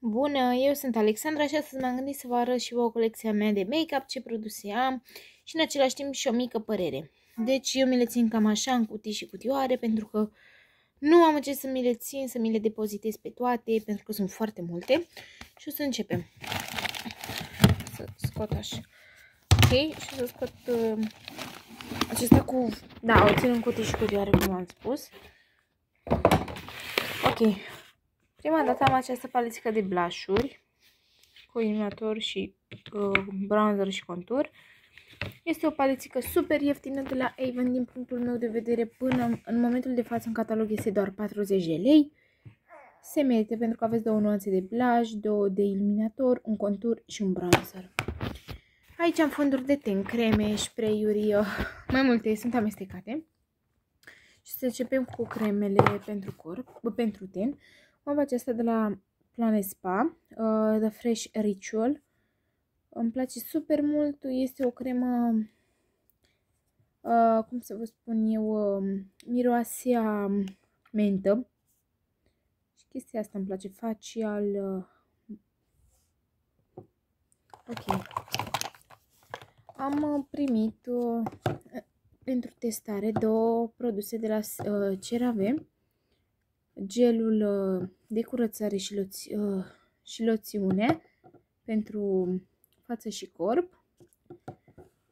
Bună, eu sunt Alexandra și astăzi m-am gândit să vă arăt și vouă colecția mea de make-up, ce produse am și în același timp și o mică părere. Deci eu mi le țin cam așa în cutii și cutioare pentru că nu am ce să mi le țin, să mi le depozitez pe toate pentru că sunt foarte multe. Și o să începem. Să scot așa. Ok, și o să scot acesta cu... Da, o țin în cutii și cutioare cum am spus. Ok. Prima dată am această paletică de blush-uri cu iluminator și bronzer și contur. Este o paletică super ieftină de la Avon din punctul meu de vedere. Până în momentul de față în catalog este doar 40 de lei. Se merită pentru că aveți două nuanțe de blush, două de iluminator, un contur și un bronzer. Aici am fonduri de ten, creme, spray-uri, mai multe sunt amestecate. Și să începem cu cremele pentru corp, pentru ten. Am aceasta de la Planet Spa, The Fresh Ritual. Îmi place super mult, este o cremă, cum să vă spun eu, miroase a mentă. Și chestia asta îmi place, facial. Ok. Am primit pentru testare două produse de la CeraVe. Gelul de curățare și loțiune pentru față și corp.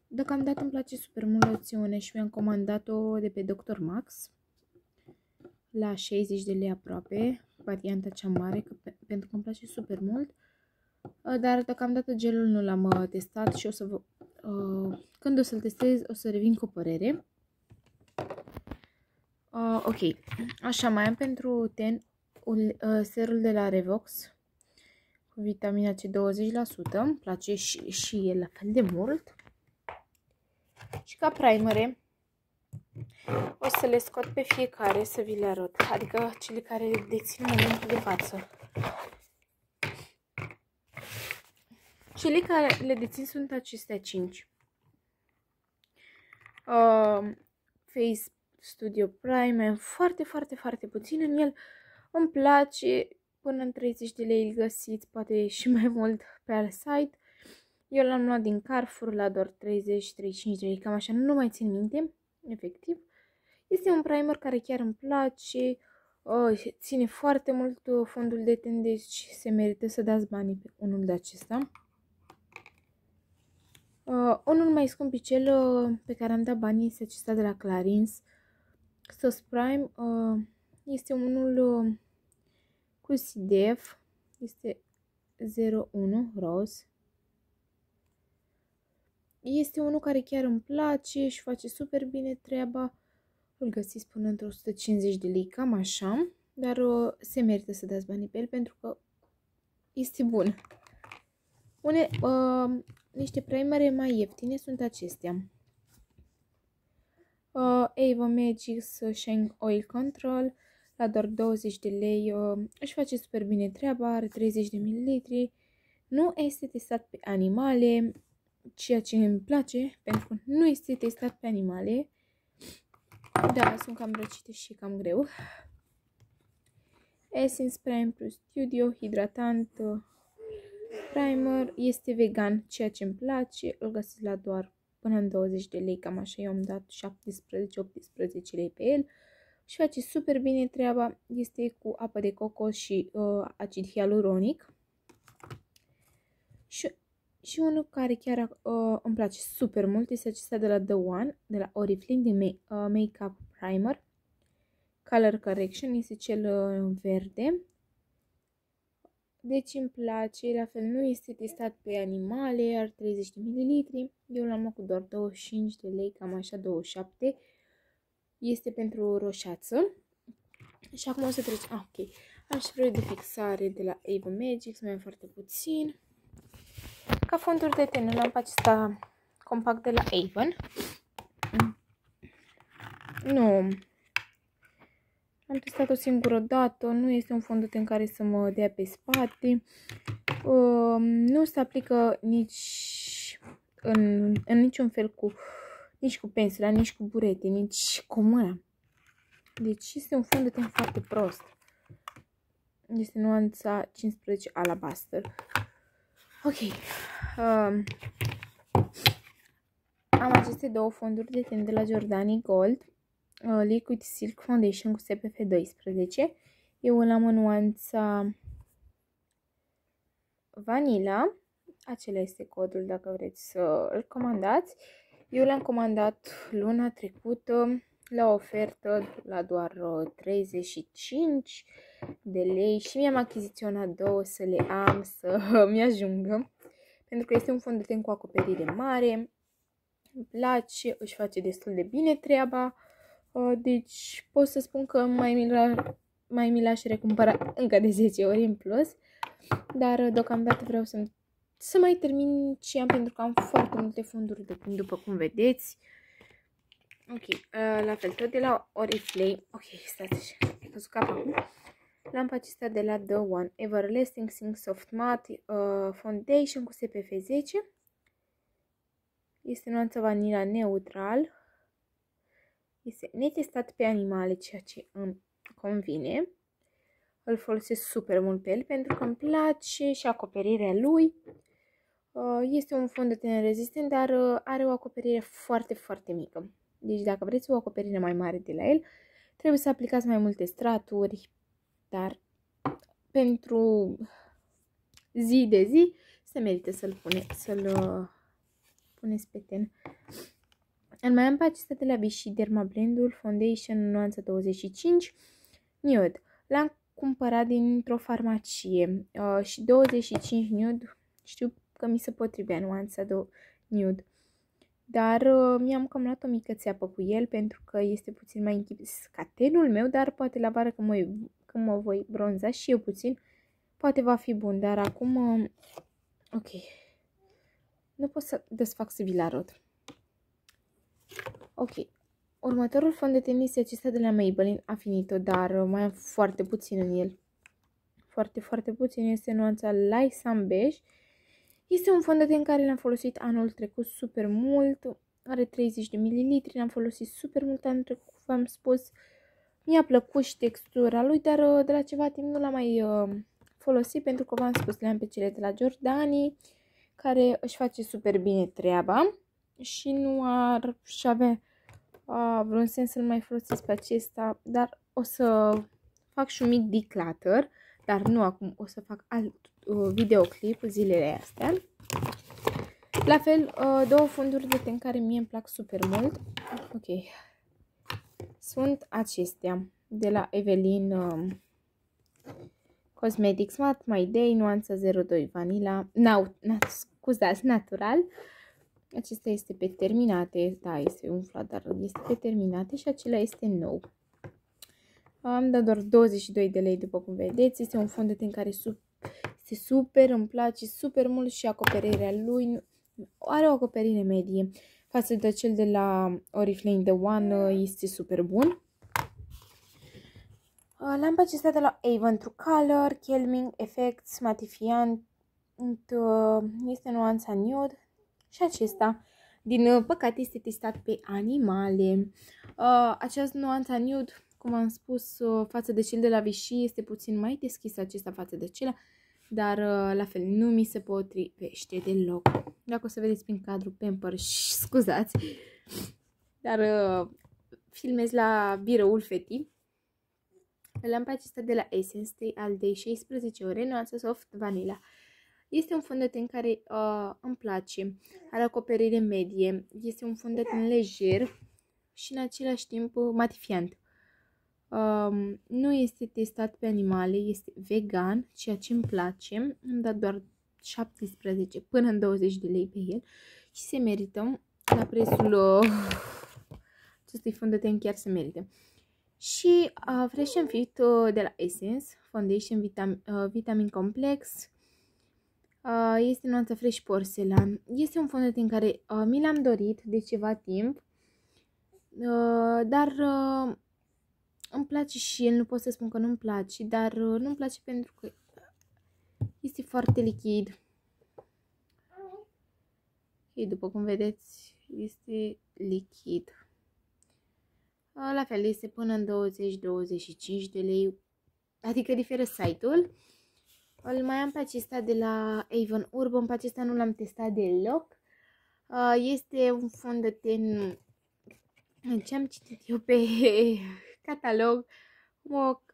Deocamdată îmi place super mult loțiune și mi-am comandat-o de pe Dr. Max la 60 de lei aproape, varianta cea mare, pentru că îmi place super mult. Dar deocamdată gelul nu l-am testat și o să când o să-l testez o să revin cu o părere. Ok, așa mai am pentru ten serul de la Revox cu vitamina C 20%, îmi place și el la fel de mult. Și ca primere o să le scot pe fiecare să vi le arăt, adică cele care le dețin în momentul de față. Cele care le dețin sunt acestea 5. Face Studio Primer, foarte puțin în el. Îmi place, până în 30 de lei îl găsiți, poate și mai mult pe alt site. Eu l-am luat din Carrefour la doar 30-35 de lei, cam așa, nu mai țin minte, efectiv. Este un primer care chiar îmi place, ține foarte mult fondul de ten, deci se merită să dați banii pe unul de acesta. Unul mai scumpicel pe care am dat banii este acesta de la Clarins, Sos Prime. Este unul cu SDF, este 01 roz. Este unul care chiar îmi place și face super bine treaba. Îl găsiți până într 150 de lei, cam așa. Dar se merită să dați banii pe el pentru că este bun. Niște primere mai ieftine sunt acestea. Avon Magix Shine Oil Control la doar 20 de lei. Își face super bine treaba, are 30 de ml. Nu este testat pe animale, ceea ce îmi place, pentru că nu este testat pe animale. Da, sunt cam răcite și cam greu. Essence Prime Plus Studio Hidratant Primer. Este vegan, ceea ce îmi place. Îl găsiți la doar până în 20 de lei, cam așa. Eu am dat 17-18 lei pe el. Și face super bine treaba. Este cu apă de cocos și acid hialuronic. Și unul care chiar îmi place super mult este acesta de la The One, de la Oriflame, de Makeup Primer. Color Correction, este cel verde. Deci îmi place, la fel nu este testat pe animale, are 30 de ml. Eu l-am luat cu doar 25 de lei, cam așa, 27. Este pentru roșață. Și acum o să trecem. Ok. Am și spray de fixare de la Avon Magix, mai am foarte puțin. Ca fonduri de ten, am acesta compact de la Avon. Nu. Am testat o singură dată, nu este un fond de ten care să mă dea pe spate. Nu se aplică nici în niciun fel nici cu pensula, nici cu burete, nici cu mâna. Deci este un fond de ten foarte prost. Este nuanța 15 Alabaster. Ok. Am aceste două fonduri de ten de la Giordani Gold. Liquid Silk Foundation cu SPF 12. Eu îl am în nuanța Vanilla. Acela este codul dacă vreți să îl comandați. Eu l-am comandat luna trecută la ofertă la doar 35 de lei și mi-am achiziționat două să le am să mi-ajungă. Pentru că este un fond de ten cu acoperire mare. Îmi place, își face destul de bine treaba. Deci pot să spun că mai mi l-aș recumpăra încă de 10 ori în plus. Dar deocamdată vreau să mai termin ce am, pentru că am foarte multe fonduri de ten, după cum vedeți. Ok, la fel, tot de la Oriflame. Ok, stați, am văzut capul. Lampa acesta de la The One Everlasting Sink Soft Matte Foundation cu SPF 10. Este nuanța vanila neutral. Este netestat pe animale, ceea ce îmi convine. Îl folosesc super mult pe el pentru că îmi place și acoperirea lui. Este un fond de ten rezistent, dar are o acoperire foarte, foarte mică. Deci dacă vreți o acoperire mai mare de la el, trebuie să aplicați mai multe straturi. Dar pentru zi de zi se merită să-l puneți pe ten. Îl mai am pe acesta de la Vichy Dermablendul Foundation nuanța 25 Nude. L-am cumpărat dintr-o farmacie și 25 Nude știu că mi se potrivea nuanța de Nude. Dar mi-am cam luat o mică țeapă cu el pentru că este puțin mai închis ca tenul meu, dar poate la vară când mă voi bronza și eu puțin, poate va fi bun, dar acum, ok, nu pot să desfac să vi-l arăt. Ok, următorul fond de ten este acesta de la Maybelline Affinito, dar mai am foarte puțin în el. Foarte, foarte puțin, este nuanța Light Sun Beige. Este un fond de ten care l-am folosit anul trecut super mult, are 30 de ml, l-am folosit super mult anul trecut, v-am spus. Mi-a plăcut și textura lui, dar de la ceva timp nu l-am mai folosit pentru că v-am spus, le-am pe cele de la Giordani, care își face super bine treaba și nu ar și avea vreun sens să-l mai folosesc pe acesta, dar o să fac și un mic declutter, dar nu acum, o să fac alt videoclip zilele astea. La fel, două fonduri de ten care mie îmi plac super mult. Ok. Sunt acestea de la Evelyn Cosmetics Matte My Day, nuanța 02 Vanilla, scuzați, natural. Acesta este pe terminate, da, este umflat, dar este pe terminate și acela este nou. Am dat doar 22 de lei, după cum vedeți. Este un fond de ten care este super, îmi place super mult și acoperirea lui are o acoperire medie. Față de cel de la Oriflame The One este super bun. Lampa acesta de la Avon True Color, Calming Effects, matifiant, este nuanța Nude și acesta, din păcate, este testat pe animale. Această nuanța Nude, cum am spus, față de cel de la Vichy, este puțin mai deschis acesta față de cel, dar la fel nu mi se potrivește deloc. Dacă o să vedeți prin cadru Pampers, scuzați, dar filmez la biroul fetii. Lampa acesta de la Essence al de 16 ore, nuanța Soft Vanilla. Este un fond de ten care îmi place, are acoperire medie, este un fond de ten lejer și în același timp matifiant. Nu este testat pe animale, este vegan, ceea ce îmi place. Am dat doar 17 până în 20 de lei pe el și se merită. La prețul acestui fond de ten chiar se merită. Și Fresh and Fit de la Essence Foundation Vitamin Complex. Este nuanța Fresh Porcelain. Este un fond de ten care mi l-am dorit de ceva timp, dar îmi place și el, nu pot să spun că nu-mi place, dar nu-mi place pentru că este foarte lichid. Okay, după cum vedeți, este lichid. La fel, este până în 20-25 de lei. adică diferă site-ul. Îl mai am pe acesta de la Avon Urban, pe acesta nu l-am testat deloc. Este un fond de ten, ce am citit eu pe catalog,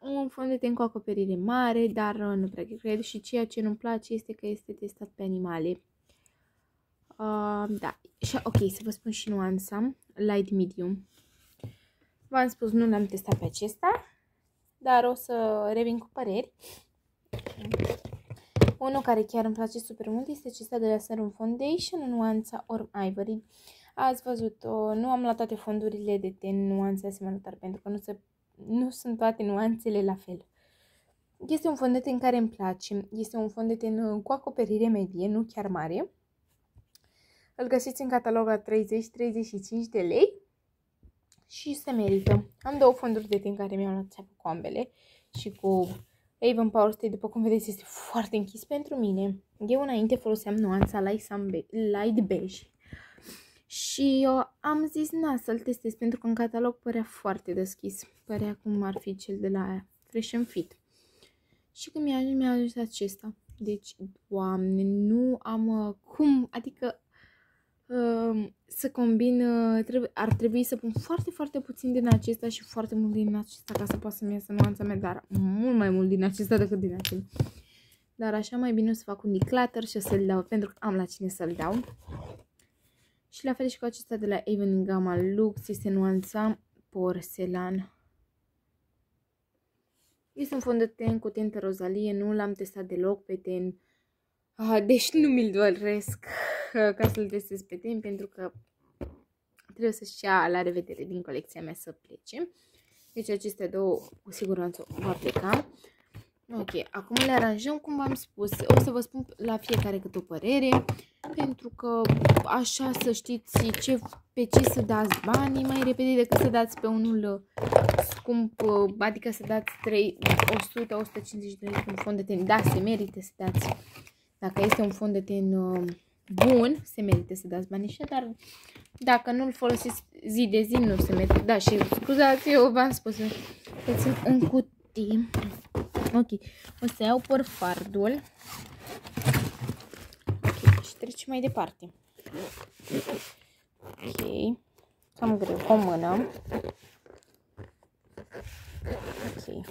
un fond de ten cu acoperire mare, dar nu prea cred, și ceea ce nu-mi place este că este testat pe animale. Da, și ok, să vă spun și nuanța, light medium. V-am spus, nu l-am testat pe acesta, dar o să revin cu păreri. Unul care chiar îmi place super mult este acesta de la Serum Foundation, nuanța Orm Ivory. Ați văzut, nu am luat toate fondurile de ten nuanțe asemănătoare, pentru că nu sunt toate nuanțele la fel. Este un fond de ten care îmi place, este un fond de ten cu acoperire medie, nu chiar mare. Îl găsiți în catalog la 30-35 de lei și se merită. Am două fonduri de ten care mi-au luat țeapă cu ambele și cu Avon Power Stay, după cum vedeți, este foarte închis pentru mine. Eu înainte foloseam nuanța Light Beige și eu am zis să-l testez pentru că în catalog părea foarte deschis. Părea cum ar fi cel de la Fresh and Fit. Și când mi-a ajuns acesta. Deci, Doamne, nu am cum, adică să combin, ar trebui să pun foarte, foarte puțin din acesta și foarte mult din acesta ca să poată să-mi iasă nuanța mea, dar mult mai mult din acesta decât din acel. Dar așa mai bine o să fac un declutter și o să-l dau, pentru că am la cine să-l dau. Și la fel și cu acesta de la Avon în gama Lux, este nuanța Porcelan. Este un fond de ten cu tentă rozalie, nu l-am testat deloc pe ten. Deci nu mi-l doresc ca să-l testez pe ten, pentru că trebuie să-și ia la revedere din colecția mea să plece. Deci aceste două cu siguranță vor pleca. Ok, acum le aranjăm cum v-am spus. O să vă spun la fiecare câte o părere, pentru că așa să știți pe ce să dați banii mai repede decât să dați pe unul scump, adică să dați 100-150 de lei pe un fond de ten. Da, se merită să dați. Dacă este un fond de ten bun, se merită să dați banii ăștia, dar dacă nu-l folosiți zi de zi, nu se merită. Da, și scuzați, eu v-am spus, că țin în cutii. Ok, o să iau părfardul. Ok, și trecem mai departe. Ok, cam greu, cu o mână. Ok.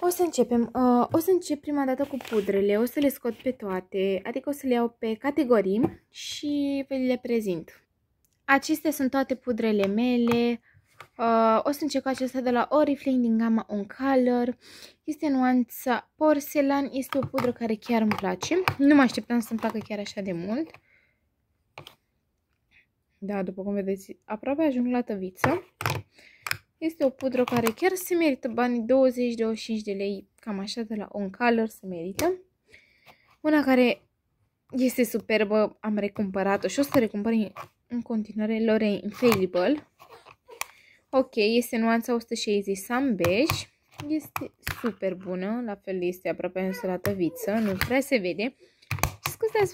O să începem. O să încep prima dată cu pudrele. O să le scot pe toate, adică o să le iau pe categorii și le prezint. Acestea sunt toate pudrele mele. O să încep cu acesta de la Oriflame din gama On Color. Este nuanța Porcelan. Este o pudră care chiar îmi place. Nu mă așteptam să-mi placă chiar așa de mult. Da, după cum vedeți, aproape ajung la tăviță. Este o pudră care chiar se merită banii, 20-25 de lei, cam așa, de la On Color, se merită. Una care este superbă, am recumpărat-o și o să recumpăr în continuare, Lorraine Infallible. Ok, este nuanța 160 Sun Beige. Este super bună, la fel este aproape însă la tăviță, nu prea se vede. Scuzați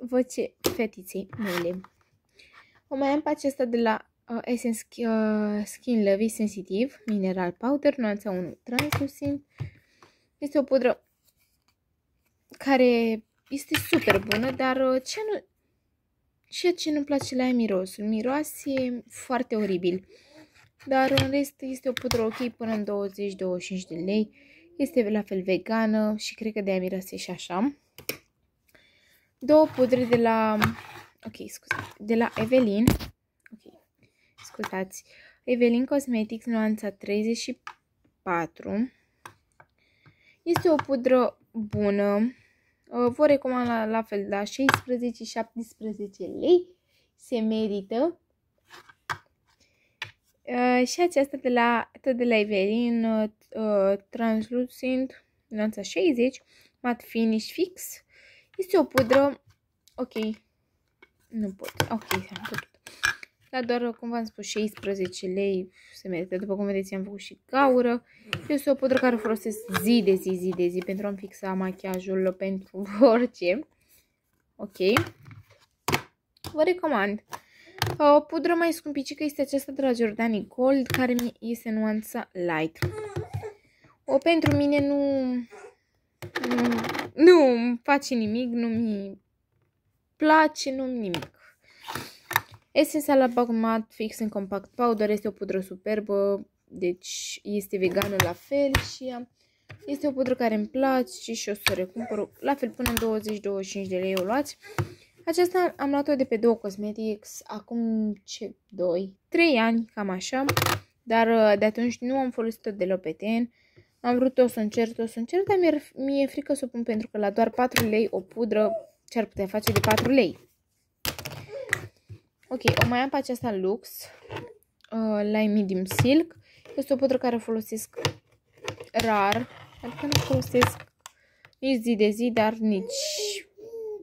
voce fetiței mele. O mai am pe acesta de la Essence Skin Lovely Sensitive Mineral Powder, nuanța 1 Translucent. Este o pudră care este super bună, dar ceea ce nu-mi place la ea mirosul. Miroase foarte oribil. Dar în rest este o pudră ok până în 20-25 de lei. Este la fel vegană și cred că de aia miroase și așa. Două pudre de la... Ok, scuzați. De la Evelyn. Ok, scuzați. Evelyn Cosmetics, nuanța 34. Este o pudră bună. Vă recomand la fel la 16-17 lei. Se merită. Și aceasta tot de la Evelyn, Translucent, nuanța 60, Matte Finish Fix. Este o pudră, ok, nu pot, ok, am putut. La doar, cum v-am spus, 16 lei se merită. După cum vedeți, am făcut și gaură. Este o pudră care o folosesc zi de zi pentru a-mi fixa machiajul pentru orice. Ok. Vă recomand. O pudră mai scumpicică este aceasta de la Giordani Gold, care este nuanța Light. Pentru mine nu îmi face nimic, nu mi place, nu nimic. Essence la Bag Matte Fix and Compact Powder este o pudră superbă, deci este vegană la fel și este o pudră care îmi place și o să o recumpăr. La fel până în 20-25 de lei o luați. Aceasta am luat-o de pe 2 Cosmetics acum 3 ani, cam așa. Dar de atunci nu am folosit-o deloc pe ten. Am vrut o să încerc, dar mi-e frică să o pun pentru că la doar 4 lei o pudră ce ar putea face de 4 lei. Ok, o mai am pe aceasta Lux, Lime Medium Silk. Este o pudră care o folosesc rar, adică nu folosesc nici zi de zi, dar nici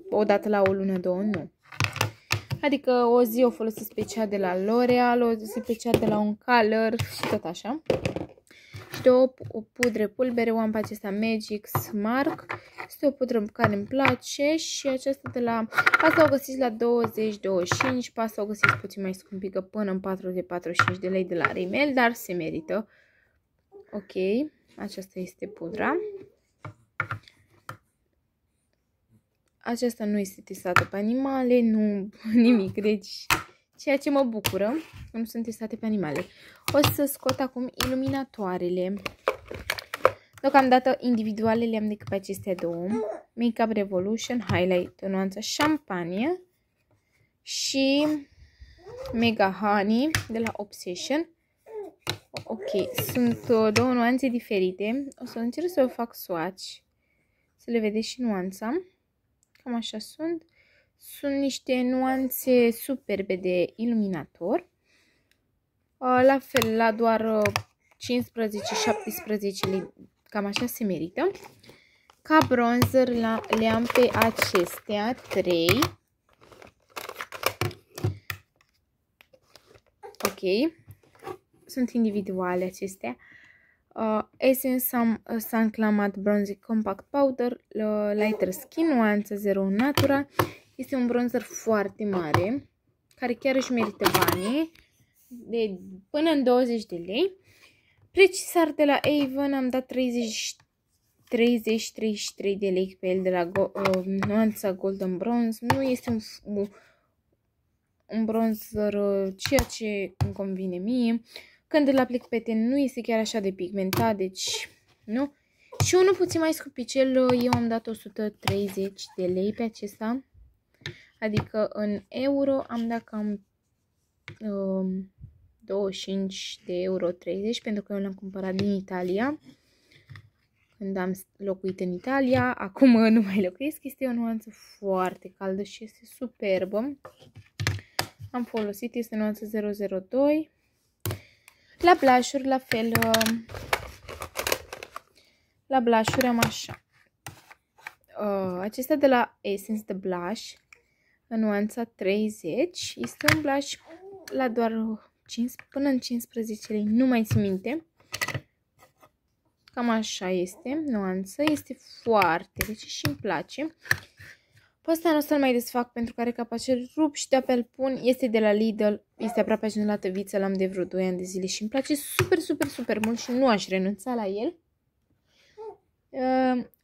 o dată la o lună, două, nu. Adică o zi o folosesc pe cea de la L'Oreal, o zi pe cea de la On Color și tot așa. Și de o pudră pulbere o am pe acesta Magic Mark. Este o pudră care îmi place și aceasta de la... Asta o găsiți la 20-25, pe asta o găsiți puțin mai scumpică până în 40-45 de lei de la Rimmel, dar se merită. Ok, aceasta este pudra. Aceasta nu este testată pe animale, nu nimic, deci ceea ce mă bucură, că nu sunt testate pe animale. O să scot acum iluminatoarele. Deocamdată individuale le-am decât pe acestea două. Makeup Revolution Highlight în nuanța Champagne și Mega Honey de la Obsession. Ok, sunt două nuanțe diferite. O să încerc să o fac swatch, să le vedeți și nuanța. Cam așa sunt. Sunt niște nuanțe superbe de iluminator. La fel, la doar 15-17 lei, cam așa se merită. Ca bronzer le am pe acestea 3. Ok. Sunt individuale acestea. Essence Sun Matte Bronzing Compact Powder Lighter Skin, nuanța 0 Natura. Este un bronzer foarte mare, care chiar își merită banii, de până în 20 de lei. Precisar de la Avon am dat 30-33 de lei pe el, de la nuanța Golden Bronze. Nu este un bronzer ceea ce îmi convine mie. Când îl aplic pe ten nu este chiar așa de pigmentat, deci nu. Și unul puțin mai scumpicel, eu am dat 130 de lei pe acesta. Adică în euro am dat cam 25 de euro 30, pentru că eu l-am cumpărat din Italia. Când am locuit în Italia, acum nu mai locuiesc. Este o nuanță foarte caldă și este superbă. Am folosit, este nuanța 002. La blush-uri, la fel, la blush-uri am așa. Acesta de la Essence de Blush, în nuanța 30, este un blush la doar 15, până în 15 lei, nu mai țin minte. Cam așa este nuanța, este foarte rece și îmi place. Pe ăsta nu o să-l mai desfac pentru că are capacel rup și de-apă îl pun. Este de la Lidl, este aproape ajuns la tăviță, l-am de vreo 2 ani de zile și îmi place super mult și nu aș renunța la el.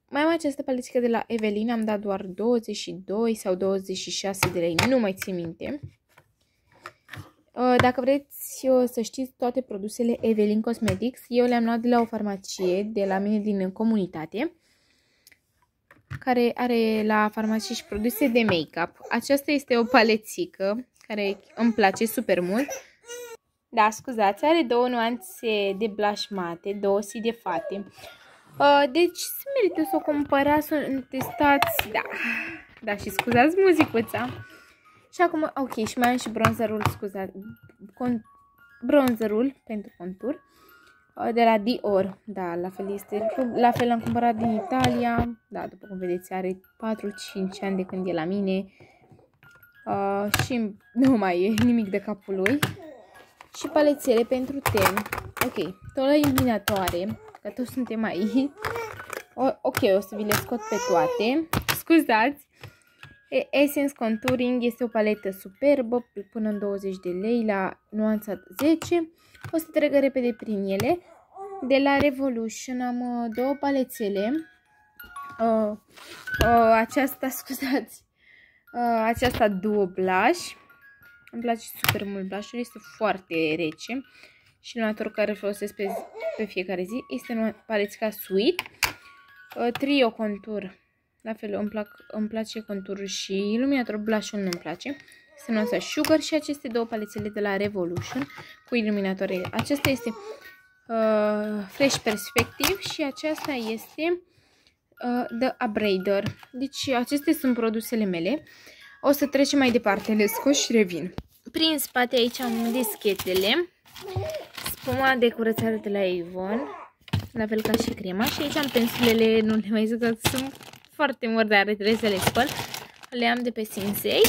Mai am această paletică de la Evelyn, am dat doar 22 sau 26 de lei, nu mai țin minte. Dacă vreți să știți toate produsele Evelyn Cosmetics, eu le-am luat de la o farmacie de la mine din comunitate, care are la farmacie și produse de make-up. Aceasta este o palețică care îmi place super mult. Da, scuzați, are două nuanțe de blush mate, două si de fate. Deci se merită să o cumpărați, să o testați, da. Da, și scuzați muzicuța. Și acum, ok, și mai am și bronzerul, scuzați, bronzerul pentru contur de la Dior. Da, la fel este, la fel l-am cumpărat din Italia. Da, după cum vedeți, are 4-5 ani de când e la mine. Și nu mai e nimic de capul lui. Și palețele pentru ten. Ok, tot la iluminatoare, că toți suntem aici. Ok, o să vi le scot pe toate. Scuzați. Essence Contouring este o paletă superbă, până în 20 de lei, la nuanța 10. O să trec repede prin ele. De la Revolution am două palețele. Aceasta, scuzați, aceasta Duo Blush. Îmi place super mult blush-ul, este foarte rece. Și iluminatorul care îl folosesc pe fiecare zi este palețica Sweet. Trio Contour. La fel, îmi place conturul și iluminatorul, blush-ul nu-mi place. Este nuanța Sugar și aceste două palețele de la Revolution cu iluminatoare. Acesta este Fresh Perspective și aceasta este The Abrader. Deci acestea sunt produsele mele. O să trecem mai departe, le scot și revin. Prin spate aici am dischetele, spuma de curățare de la Avon, la fel ca și crema. Și aici am pensulele, nu le mai zic că sunt foarte murdare, trebuie să le spăl. Le am de pe Sensei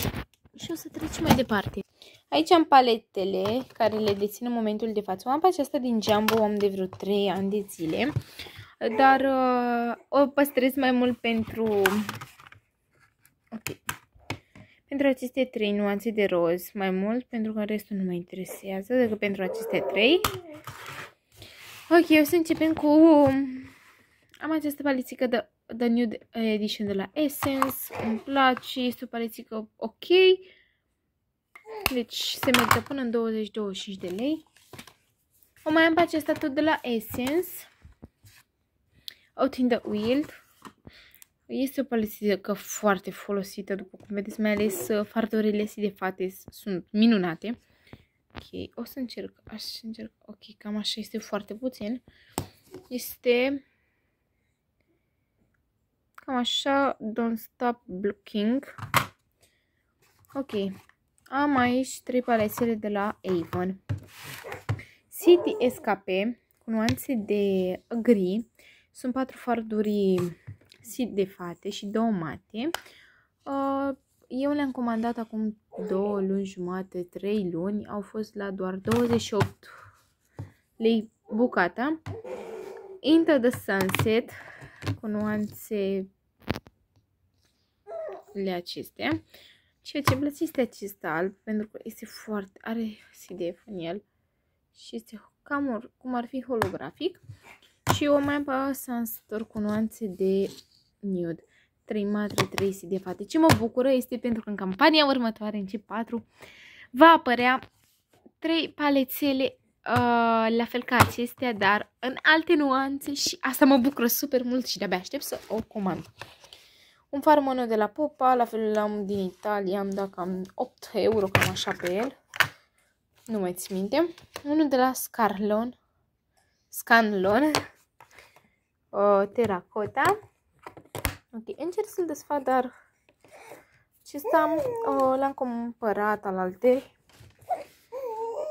și o să trecem mai departe. Aici am paletele care le dețin în momentul de față. Am pe aceasta din Jumbo, am de vreo 3 ani de zile, dar o păstrez mai mult pentru pentru aceste 3 nuanțe de roz, mai mult, pentru că restul nu mă interesează decât pentru aceste 3. Ok, o să începem cu... Am această palețică de The Nude Edition de la Essence. Îmi place, este o palețică ok. Deci se merită până în 20-25 de lei. O mai am pe aceasta tot de la Essence. Out in the Wild. Este o palețică foarte folosită, după cum vedeți, mai ales fardurile de fate sunt minunate. Ok, o să încerc, ok, cam așa, este foarte puțin. Este cam așa, Don't Stop Looking. Ok, am aici 3 palețele de la Avon. City Escape, cu nuanțe de gri. Sunt 4 farduri de fate și 2 mate. Eu le-am comandat acum 2 luni jumate, 3 luni. Au fost la doar 28 lei bucata. Into the Sunset, cu nuanțele acestea. Ceea ce îmi place este acesta alb, pentru că este foarte, are SDF în el și este cam cum ar fi holografic. Și o mai am pe Sunstore cu nuanțe de nude. 3 matre, 3 de fate. Ce mă bucură este pentru că în campania următoare, în C4, va apărea 3 palețele la fel ca acestea, dar în alte nuanțe și asta mă bucură super mult și de-abia aștept să o comand. Un far mono de la Popa, la fel l-am din Italia, am dat cam 8 euro, cam așa pe el. Nu mai țin minte. Unul de la Scanlon. Terracotta. Ok, încerc să-l desfac, dar acesta l-am cumpărat alaltări.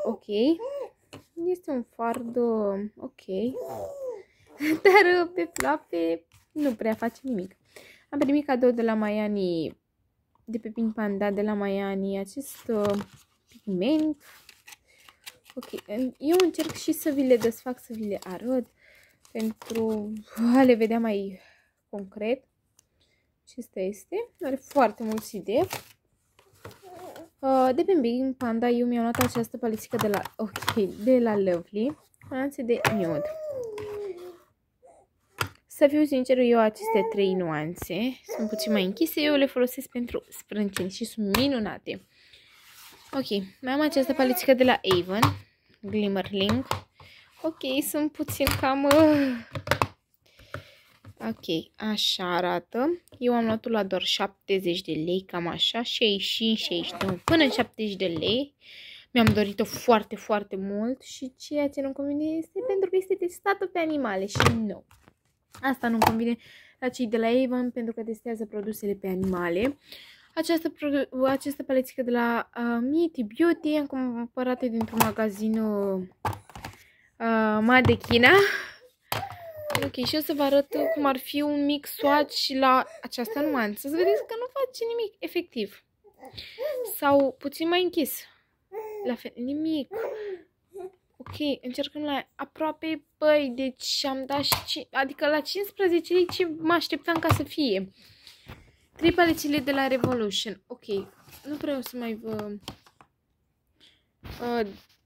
Ok. Este un fard ok. Dar pe floape nu prea face nimic. Am primit cadou de la Mayani, de pe Pink Panda de la Mayani, acest pigment. Ok, eu încerc și să vi le desfac, să vi le arăt, pentru a le vedea mai concret. Acesta este, are foarte mult SDF. De pe Pink Panda eu mi-am luat această palețică de la, de la Lovely, nuanțe de nude. Să fiu sinceră, eu aceste 3 nuanțe sunt puțin mai închise, eu le folosesc pentru sprânceni și sunt minunate. Ok, mai am această palețică de la Avon, Glimmerling. Ok, sunt puțin cam... Ok, așa arată. Eu am luat-o la doar 70 de lei, cam așa, 65, 69, până în 70 de lei. Mi-am dorit-o foarte, foarte mult și ceea ce nu convine este pentru că este testată pe animale și nu. Asta nu convine la cei de la Avon pentru că testează produsele pe animale. Această palețică de la Meaty Beauty am cumpărat dintr-un magazin Madechina. Ok, și o să vă arăt cum ar fi un mic swatch la această nuanță. Să vedeți că nu face nimic, efectiv. Sau puțin mai închis. La fel, nimic. Ok, încercăm la aproape, băi, deci am dat și, adică la 15 lei ce mă așteptam ca să fie. 3 palețele de la Revolution. Ok, nu vreau să mai vă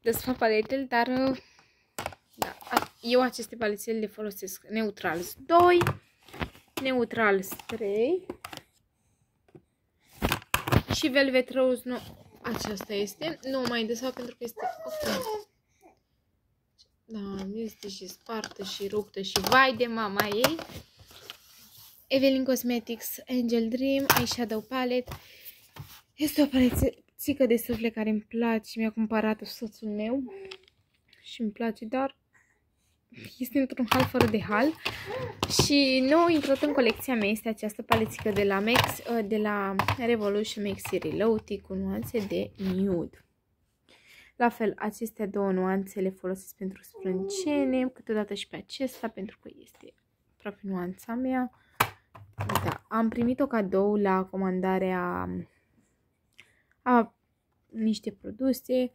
desfac paletele, dar da, Eu aceste palițele le folosesc Neutrals 2, Neutrals 3 și Velvet Rose, nu, aceasta este, nu o mai desfac pentru că este ok. Da, este și spartă și ruptă și vai de mama ei. Evelyn Cosmetics Angel Dream Eyeshadow Palette. Este o palețică de suflet care îmi place, mi-a cumpărat-o soțul meu și îmi place, dar este într-un hal fără de hal. Și nou intrat în colecția mea este această palețică de la Revolution Maxi Reloaded cu nuanțe de nude. La fel, acestea două nuanțe le folosesc pentru sprâncene, câteodată și pe acesta, pentru că este aproape nuanța mea. Da, am primit-o cadou la comandarea a niște produse.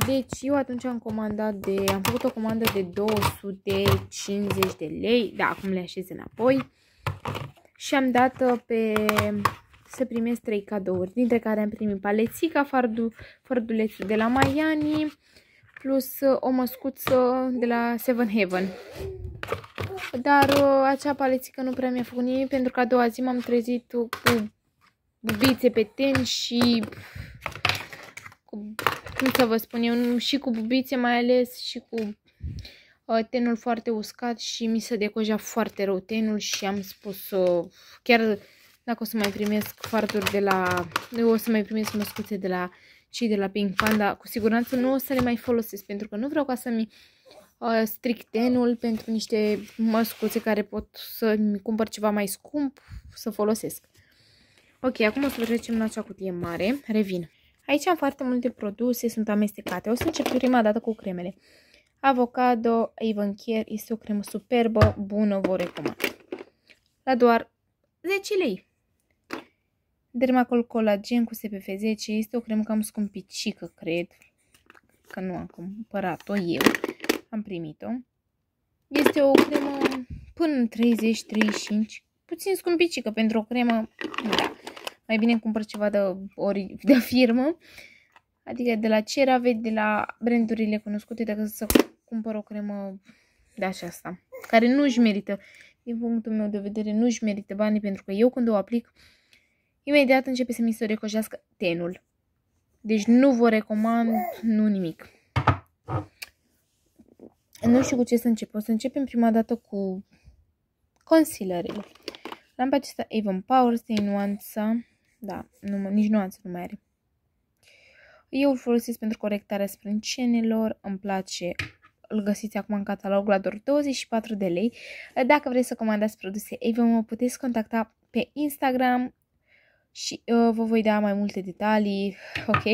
Deci eu atunci am făcut o comandă de 250 de lei, da, acum le așez înapoi și am dat să primesc 3 cadouri, dintre care am primit palețica, fardulețul de la Maiani, plus o măscuță de la Seven Heaven. Dar acea palețică nu prea mi-a făcut nimic, pentru că a doua zi m-am trezit cu bubițe pe ten și cu, cum să vă spun eu, și cu bubițe mai ales și cu tenul foarte uscat și mi se decoja foarte rău tenul și am spus chiar dacă o să mai primesc farduri o să mai primesc măscuțe de la cei de la Pink Panda, cu siguranță nu o să le mai folosesc, pentru că nu vreau ca să-mi stric tenul pentru niște măscuțe care pot să-mi cumpăr ceva mai scump să folosesc. Ok, acum o să trecem la acea cutie mare. Revin. Aici am foarte multe produse, sunt amestecate. O să încep prima dată cu cremele. Avocado Avon Care este o cremă superbă, bună, vă recomand. La doar 10 lei. Dermacol Collagen cu SPF 10 este o cremă cam scumpicică, cred. Că nu am cumpărat-o eu. Am primit-o. Este o cremă până în 30-35. Puțin scumpicică pentru o cremă. Da. Mai bine cumpăr ceva de firmă. Adică de la CeraVe, de la brandurile cunoscute, decât să cumpăr o cremă de aceasta. Care nu-și merită, din punctul meu de vedere, nu-și merită banii, pentru că eu când o aplic, imediat începe să mi se recojească tenul. Deci nu vă recomand, nu nimic. Nu știu cu ce să încep. O să începem prima dată cu concealerele. L-am pe acesta Avon Power, este nuanța. Da, nici nuanță nu mai are. Eu îl folosesc pentru corectarea sprâncenelor. Îmi place. Îl găsiți acum în catalog la doar 24 de lei. Dacă vreți să comandați produse Avon, mă puteți contacta pe Instagram și vă voi da mai multe detalii. Ok?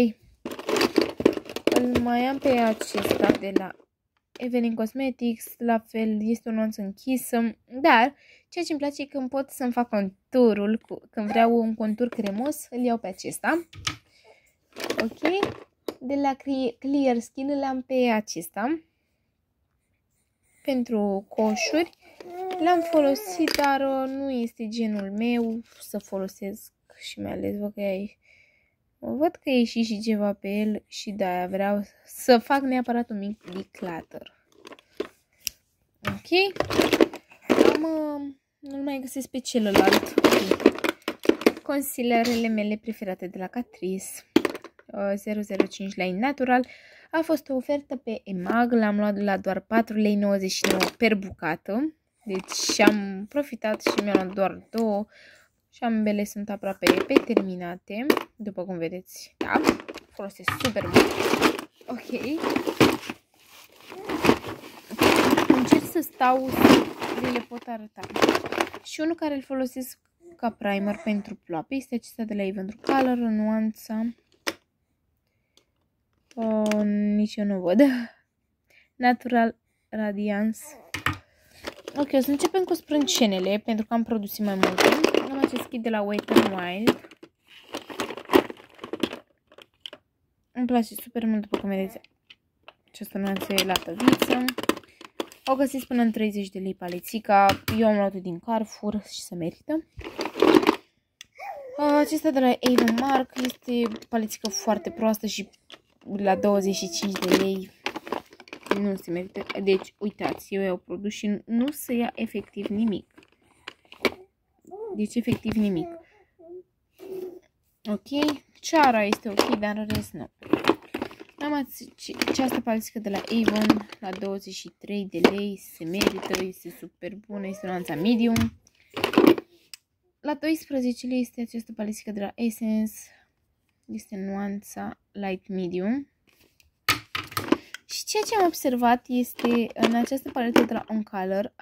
Îl mai am pe acesta de la Evelyn Cosmetics, la fel este o nuanță închisă, dar ceea ce îmi place e că îmi pot să-mi fac conturul, când vreau un contur cremos, îl iau pe acesta. Ok? De la Clear Skin îl am pe acesta, pentru coșuri. L-am folosit, dar nu este genul meu să folosesc și mai ales văd că e și ceva pe el și de-aia vreau să fac neapărat un mic declutter. Ok? Nu-l mai găsesc pe celălalt. Okay. Concealerele mele preferate de la Catrice 005 Line Natural. A fost o ofertă pe EMAG, l-am luat la doar 4,99 lei per bucată. Deci am profitat și mi-am luat doar 2. Și ambele sunt aproape pe terminate, după cum vedeți. Da, folosesc super mult. Ok. Încerc să stau să le pot arăta. Și unul care îl folosesc ca primer pentru ploape este acesta de la Avon Color, nuanța. Nici eu nu văd. Natural Radiance. Ok, o să începem cu sprâncenele, pentru că am produse mai multe. Am acest kit de la Wet n Wild. Îmi place super mult, după cum vedeți. Această nuanță e la tăviță. O găsiți până în 30 de lei palețica. Eu am luat-o din Carrefour și se merită. Acesta de la Avon Mark este palețică foarte proastă și la 25 de lei nu se merită. Deci, uitați, eu iau produs și nu se ia efectiv nimic. Deci, efectiv nimic. Ok, ceara este ok, dar în rest nu. Am această paletică de la Avon la 23 de lei, se merită, este super bună, este nuanța medium. La 12 lei este această paletică de la Essence, este nuanța light medium. Și ceea ce am observat este în această paletă de la On Color,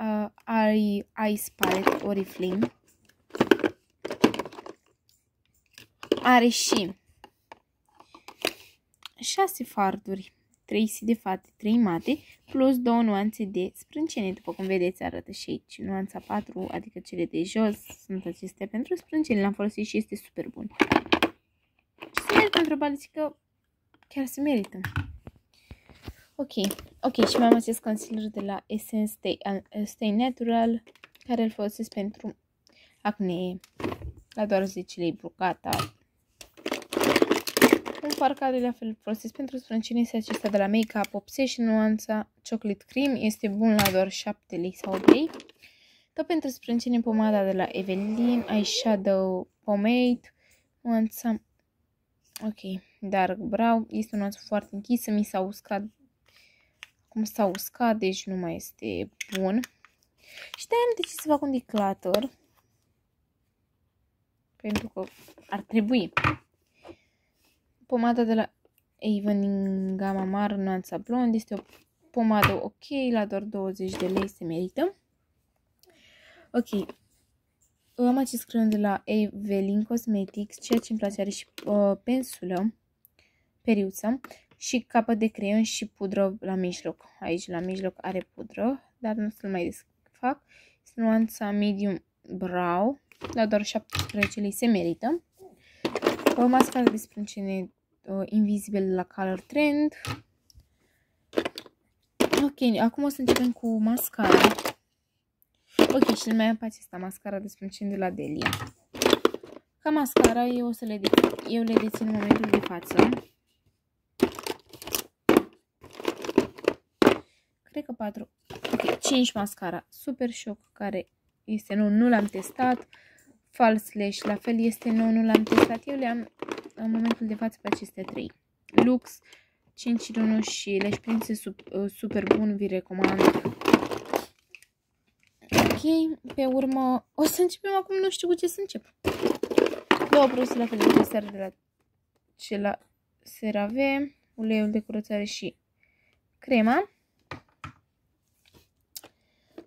Ice Palette Oriflame, are și 6 farduri, 3 de fate, 3 mate, plus 2 nuanțe de sprâncene. După cum vedeți, arată și aici nuanța 4, adică cele de jos, sunt acestea pentru sprâncene. Le-am folosit și este super bun. Și se merită într-o paletică, chiar se merită. Ok, și mai am acest concealer de la Essence Stay Natural, care îl folosesc pentru acne, la doar 10 lei Brucata. Un far care la fel folosesc pentru sprâncene este acesta de la Make Up Obsession, nuanța Chocolate Cream, este bun la doar 7 lei sau 8 lei. Tot pentru sprâncene pomada de la Evelyn, Eyeshadow Pomade, nuanța Dark Brown, este o nuanță foarte închisă, mi s-a uscat. Cum s-a uscat, deci nu mai este bun. Și de-aia am decis să fac un declutter. Pentru că ar trebui. Pomada de la Avon din gama mare, nuanța blond. Este o pomadă ok, la doar 20 de lei, se merită. Ok. Am acest creion de la Evelyn Cosmetics. Ceea ce îmi place, are și pensulă, periuță. Și capăt de creion și pudră la mijloc. Aici la mijloc are pudră, dar nu să-l mai desfac. Este nuanța medium brow, la doar 17 lei, se merită. O mascară de sprâncene Invisible la Color Trend. Ok, acum o să începem cu mascara. Ok, și mai am pe acesta, mascara de sprâncene de la Delia. Ca mascara eu le dețin în momentul de față. Cred că 4, ok, 5 mascara Super Shock, care este nou, nu l-am testat. False Lash, la fel este nou, nu l-am testat. Eu le-am în momentul de față pe acestea 3. Lux 5 în 1 și Lash Princess super bun, vi recomand. Ok, pe urmă o să începem acum, nu știu cu ce să încep. Două produse la fel de necesare de la CeraVe, uleiul de curățare și crema.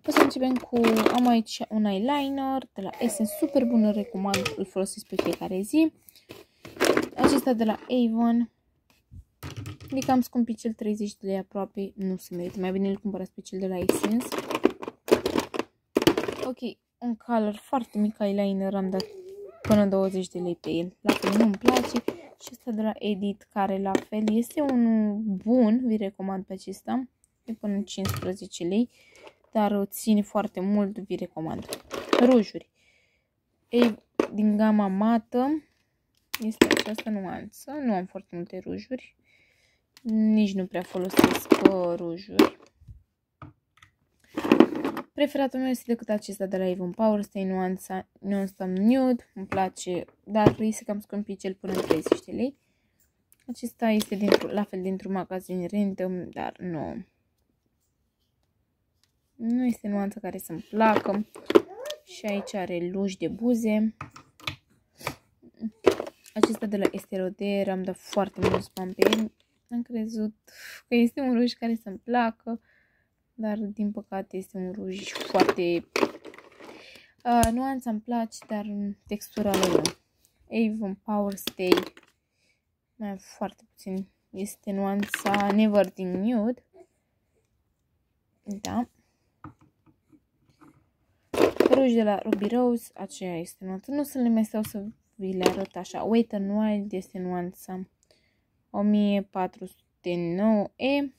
O să începem cu, am aici un eyeliner de la Essence, super bun, îl recomand, îl folosesc pe fiecare zi. Acesta de la Avon, e cam scumpicel, 30 de lei aproape, nu se merită, mai bine îl cumpărați pe cel de la Essence. Ok, un color foarte mic eyeliner, am dat până 20 de lei pe el, la fel nu-mi place. Și ăsta de la Edit, care la fel este unul bun, vi recomand pe acesta, e până 15 lei. Dar ține foarte mult, vi recomand. Rujuri. Ei, din gama mată este această nuanță. Nu am foarte multe rujuri. Nici nu prea folosesc rujuri. Preferatul meu este decât acesta de la Avon Power. Asta e nuanța Non-Stop Nude. Îmi place, dar este cam scumpicel până în 30 de lei. Acesta este la fel dintr-un magazin random, dar nu este nuanța care să-mi placă. Și aici are luj de buze. Acesta de la Estée Lauder, am dat foarte mulți bani pe el. Am crezut că este un ruj care să-mi placă, dar din păcate este un ruj foarte... nuanța îmi place, dar textura lui Avon Power Stay mai am foarte puțin. Este nuanța Neverding Nude. Da. Ruj de la Ruby Rose, aceea este nuanța. Nu să le mai stau să vi le arăt așa. Wet n Wild este nuanța 1409E.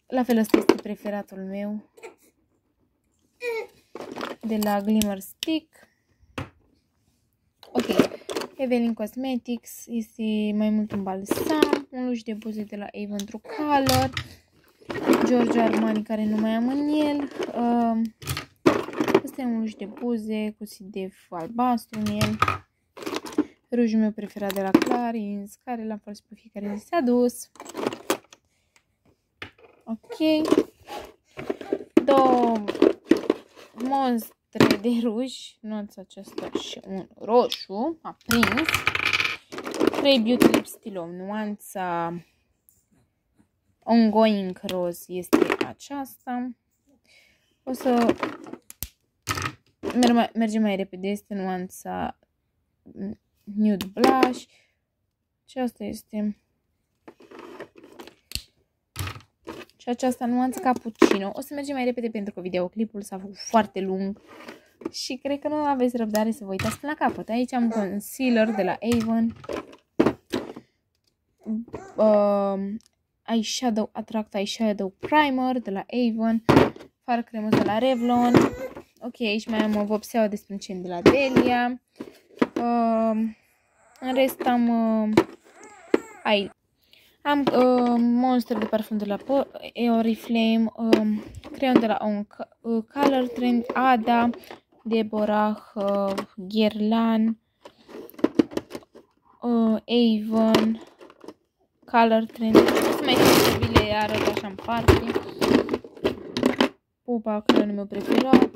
La fel, ăsta este preferatul meu. De la Glimmer Stick. Ok. Evelyn Cosmetics, este mai mult un balsam, un luș de buze de la Avon True Color, Giorgio Armani care nu mai am în el, ăsta e un luș de buze cu sidef albastru în el, rujul meu preferat de la Clarins, care l-am folosit pe fiecare zi s-a dus. Ok, două monstre de ruj, nuanța aceasta și un roșu aprins, 3 Beauty Lip Still, nuanța Ongoing Rose este aceasta. O să mergem mai repede, este nuanța Nude Blush și asta este și aceasta nuanță Cappuccino. O să mergem mai repede pentru că videoclipul s-a făcut foarte lung și cred că nu aveți răbdare să vă uitați până la capăt. Aici am concealer de la Avon, eyeshadow Attract Eyeshadow Primer de la Avon, far cremos de la Revlon. Ok, aici mai am o vopseaua de sprânceni de la Delia. În rest am Monster de parfum de la Oriflame, creion de la On Color Trend, Ada, Deborah, Guerlain, Avon, Color Trend. Să mai știu că vi le arăt așa în parte. Pupa, creionul meu preferat,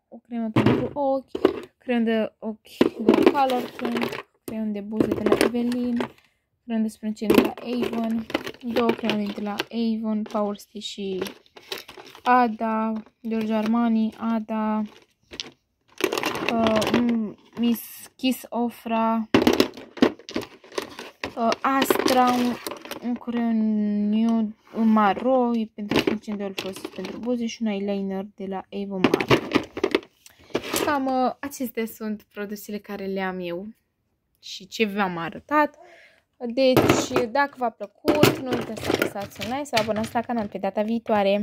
o cremă pentru ochi, creion de ochi de la Color Trend, creion de buze de la Evelyn, creion de sprânceni de la Avon, două creioane de la Avon, Power Stitch și Ada, Giorgio Armani, Ada, Miss Kiss Ofra, Astra, un creion nude maro pentru sprânceni de folosit pentru buze și un eyeliner de la Avon Maro. Cam acestea sunt produsele care le am eu și ce v-am arătat. Deci, dacă v-a plăcut, nu uitați să apăsați un like, să vă abonați la canal pe data viitoare.